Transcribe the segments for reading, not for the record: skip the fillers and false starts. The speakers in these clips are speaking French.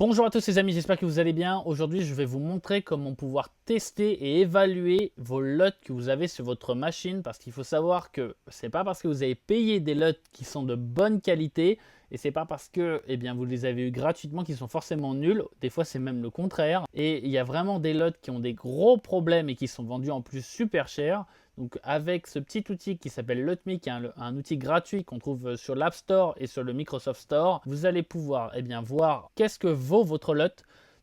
Bonjour à tous les amis, j'espère que vous allez bien. Aujourd'hui, je vais vous montrer comment pouvoir tester et évaluer vos LUT que vous avez sur votre machine, parce qu'il faut savoir que c'est pas parce que vous avez payé des LUT qui sont de bonne qualité et c'est pas parce que vous les avez eu gratuitement qu'ils sont forcément nuls. Des fois, c'est même le contraire. Et il y a vraiment des LUT qui ont des gros problèmes et qui sont vendus en plus super cher. Donc avec ce petit outil qui s'appelle LUTME, qui est un outil gratuit qu'on trouve sur l'App Store et sur le Microsoft Store, vous allez pouvoir voir qu'est-ce que vaut votre LUT.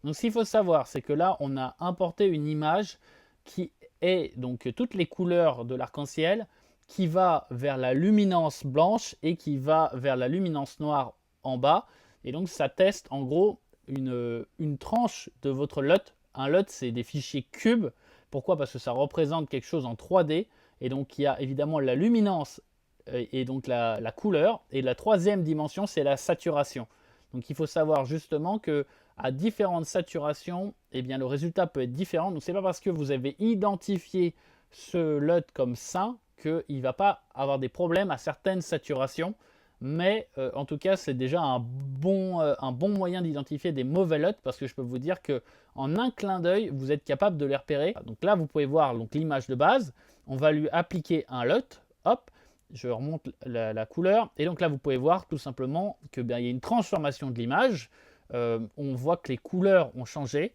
Donc ce qu'il faut savoir, c'est que là, on a importé une image qui est donc toutes les couleurs de l'arc-en-ciel, qui va vers la luminance blanche et qui va vers la luminance noire en bas. Et donc ça teste en gros une tranche de votre LUT. Un LUT, c'est des fichiers cubes. Pourquoi? Parce que ça représente quelque chose en 3D. Et donc il y a évidemment la luminance et donc la couleur. Et la troisième dimension, c'est la saturation. Donc il faut savoir justement que à différentes saturations, le résultat peut être différent. Donc c'est pas parce que vous avez identifié ce LUT comme ça qu'il ne va pas avoir des problèmes à certaines saturations. Mais en tout cas, c'est déjà un bon moyen d'identifier des mauvais LUT, parce que je peux vous dire qu'en un clin d'œil, vous êtes capable de les repérer. Donc là, vous pouvez voir l'image de base. On va lui appliquer un LUT. Hop, je remonte la couleur. Et donc là, vous pouvez voir tout simplement qu'il y a une transformation de l'image. On voit que les couleurs ont changé.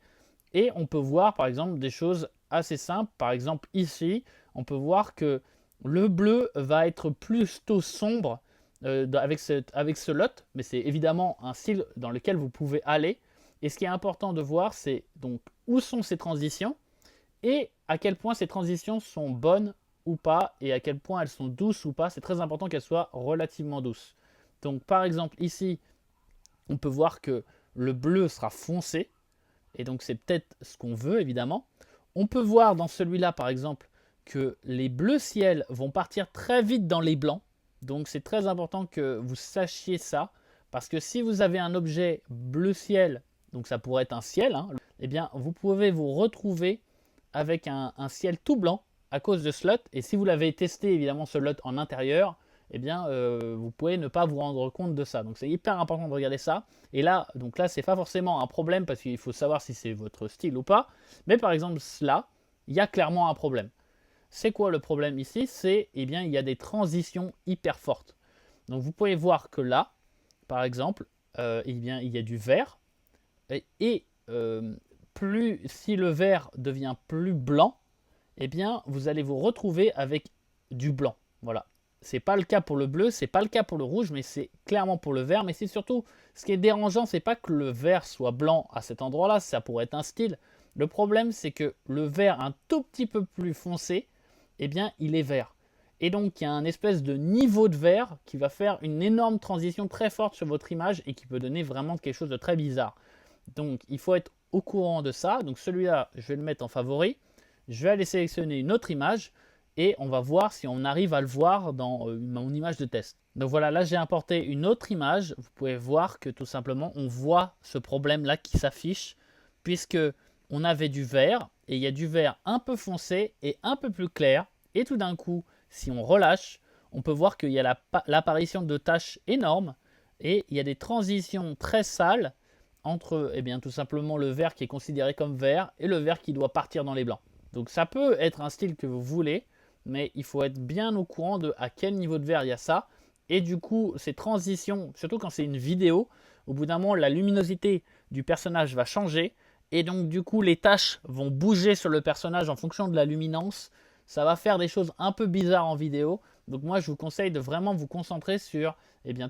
Et on peut voir par exemple des choses assez simples. Par exemple ici, on peut voir que le bleu va être plutôt sombre avec ce LUT, mais c'est évidemment un style dans lequel vous pouvez aller. Et ce qui est important de voir, c'est donc où sont ces transitions et à quel point ces transitions sont bonnes ou pas, et à quel point elles sont douces ou pas. C'est très important qu'elles soient relativement douces. Donc par exemple ici, on peut voir que le bleu sera foncé, et donc c'est peut-être ce qu'on veut évidemment. On peut voir dans celui-là par exemple que les bleus ciel vont partir très vite dans les blancs. Donc c'est très important que vous sachiez ça, parce que si vous avez un objet bleu ciel, donc ça pourrait être un ciel, vous pouvez vous retrouver avec un ciel tout blanc à cause de ce LUT. Et si vous l'avez testé évidemment ce LUT en intérieur, vous pouvez ne pas vous rendre compte de ça. Donc c'est hyper important de regarder ça. Et là, c'est pas forcément un problème, parce qu'il faut savoir si c'est votre style ou pas. Mais par exemple là, il y a clairement un problème. C'est quoi le problème ici? C'est il y a des transitions hyper fortes. Donc vous pouvez voir que là, par exemple, il y a du vert. Et si le vert devient plus blanc, vous allez vous retrouver avec du blanc. Voilà. C'est pas le cas pour le bleu, c'est pas le cas pour le rouge, mais c'est clairement pour le vert. Mais c'est surtout, ce qui est dérangeant, c'est pas que le vert soit blanc à cet endroit-là, ça pourrait être un style. Le problème, c'est que le vert un tout petit peu plus foncé, il est vert. Et donc, il y a un espèce de niveau de vert qui va faire une énorme transition très forte sur votre image et qui peut donner vraiment quelque chose de très bizarre. Donc, il faut être au courant de ça. Donc, celui-là, je vais le mettre en favori. Je vais aller sélectionner une autre image et on va voir si on arrive à le voir dans mon image de test. Donc voilà, là j'ai importé une autre image. Vous pouvez voir que tout simplement on voit ce problème là qui s'affiche, puisque on avait du vert et il y a du vert un peu foncé et un peu plus clair, et tout d'un coup si on relâche, on peut voir qu'il y a l'apparition de taches énormes et il y a des transitions très sales entre tout simplement le vert qui est considéré comme vert et le vert qui doit partir dans les blancs. Donc ça peut être un style que vous voulez, mais il faut être bien au courant de à quel niveau de vert il y a ça. Et du coup, ces transitions, surtout quand c'est une vidéo, au bout d'un moment, la luminosité du personnage va changer. Et donc du coup, les taches vont bouger sur le personnage en fonction de la luminance. Ça va faire des choses un peu bizarres en vidéo. Donc moi, je vous conseille de vraiment vous concentrer sur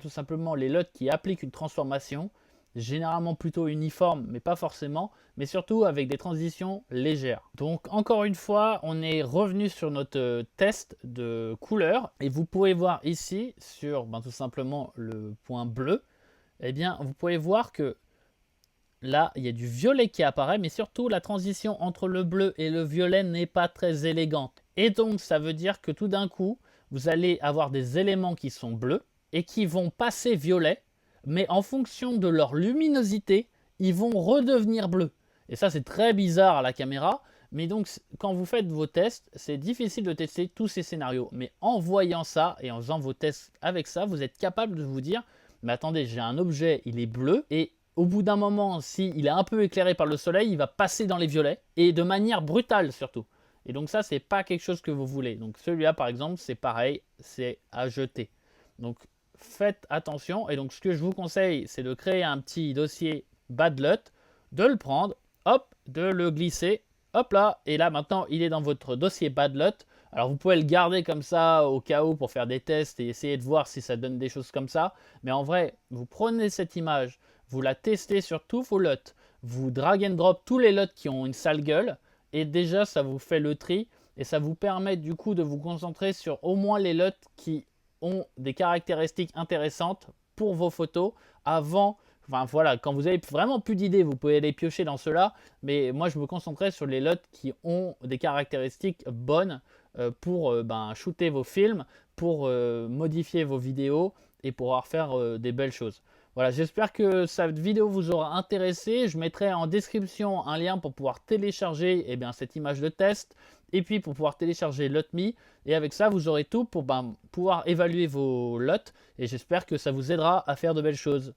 tout simplement les LUT qui appliquent une transformation, généralement plutôt uniforme, mais pas forcément, mais surtout avec des transitions légères. Donc encore une fois, on est revenu sur notre test de couleur, et vous pouvez voir ici sur tout simplement le point bleu, vous pouvez voir que là il y a du violet qui apparaît, mais surtout la transition entre le bleu et le violet n'est pas très élégante. Et donc ça veut dire que tout d'un coup, vous allez avoir des éléments qui sont bleus et qui vont passer violet, mais en fonction de leur luminosité, ils vont redevenir bleus. Et ça, c'est très bizarre à la caméra, mais donc quand vous faites vos tests, c'est difficile de tester tous ces scénarios. Mais en voyant ça et en faisant vos tests avec ça, vous êtes capable de vous dire, mais attendez, j'ai un objet, il est bleu, et au bout d'un moment, s'il est un peu éclairé par le soleil, il va passer dans les violets et de manière brutale surtout. Et donc ça, c'est pas quelque chose que vous voulez. Donc celui-là, par exemple, c'est pareil, c'est à jeter. Donc faites attention. Et donc ce que je vous conseille, c'est de créer un petit dossier Badlut, de le prendre, hop, de le glisser, hop là. Et là, maintenant, il est dans votre dossier Badlut. Alors vous pouvez le garder comme ça au cas où pour faire des tests et essayer de voir si ça donne des choses comme ça. Mais en vrai, vous prenez cette image, vous la testez sur tous vos LUT, vous drag and drop tous les LUT qui ont une sale gueule, et déjà ça vous fait le tri, et ça vous permet du coup de vous concentrer sur au moins les LUT qui ont des caractéristiques intéressantes pour vos photos avant. Enfin voilà, quand vous avez vraiment plus d'idées, vous pouvez aller piocher dans ceux-là, mais moi je me concentrais sur les LUT qui ont des caractéristiques bonnes pour shooter vos films, pour modifier vos vidéos et pouvoir faire des belles choses. Voilà, j'espère que cette vidéo vous aura intéressé. Je mettrai en description un lien pour pouvoir télécharger cette image de test et puis pour pouvoir télécharger LUTME. Et avec ça, vous aurez tout pour pouvoir évaluer vos LUT et j'espère que ça vous aidera à faire de belles choses.